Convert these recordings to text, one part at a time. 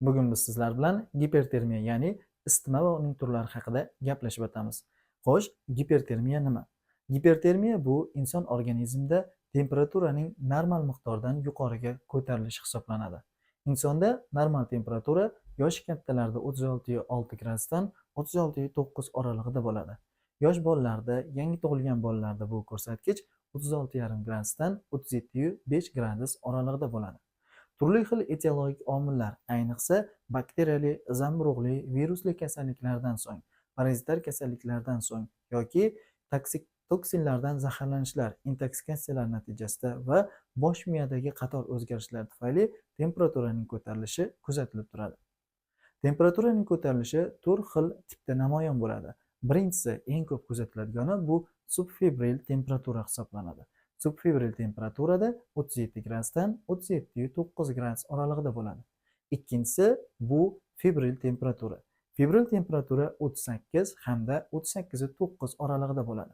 Bugun biz sizlar bilan gipertermiya, ya'ni isitma va uning turlari haqida gaplashib o'tamiz. Xo'sh, gipertermiya nima? Gipertermiya bu inson organizmida temperaturaning normal miqdordan yuqoriga ko'tarilishi hisoblanadi. Insonda normal temperatura yoshi kattalarda 36,6 gradusdan 36,9 oralig'ida bo'ladi. Yosh bolalarda, yangi tug'ilgan bolalarda bu ko'rsatkich 36,5 gradusdan 37,5 gradus oralig'ida bo'ladi. Turli xil etiologik omillar, ayniqsa bakteriyali, zamburug'li, virusli kasalliklardan so'ng, parazitar kasalliklardan so'ng yoki toksinlardan zaharlanishlar, intoksikatsiyalar natijasida va bosh miyadagi qator o'zgarishlar tufayli temperaturaning ko'tarilishi kuzatilib turadi. Temperaturaning ko'tarilishi to'rt xil tipda namoyon bo'ladi. Birinchisi, eng ko'p kuzatiladigani bu subfebril temperatura hisoblanadi. Subfebril temperaturada 37 gradusdan 37,9 gradus oralig'ida bo'ladi. Ikkinchisi bu febril temperatura. Febril temperatura 38 hamda 38,9 oralig'ida bo'ladi.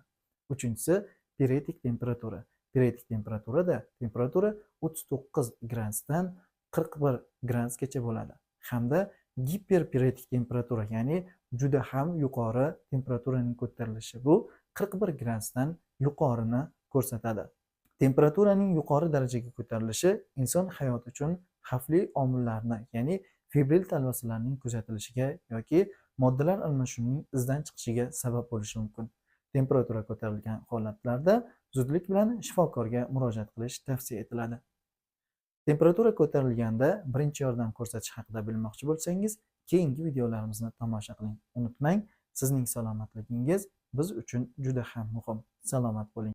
Uchinchisi piretik temperatura. Piretik temperaturada temperatura 39 gradusdan 41 gradusgacha bo'ladi. Hamda giperpiretik temperatura, ya'ni juda ham yuqori temperaturaning ko'tarilishi, bu 41 gradusdan yuqorini ko'rsatadi. Temperaturaning yuqori darajaga ko'tarilishi inson hayoti uchun xavfli omillarni, ya'ni febril talvasalarning kuzatilishiga yoki moddalar almashinuvining izdan chiqishiga sabab bo'lishi mumkin. Temperatura ko'tarilgan holatlarda zudlik bilan shifokorga murojaat qilish tavsiya etiladi. Temperatura ko'tarilganda birinchi yordam ko'rsatish haqida bilmoqchi bo'lsangiz, keyingi videolarimizni tomosha qiling. Unutmang, sizning salomatligingiz biz uchun juda ham muhim. Salomat bo'ling.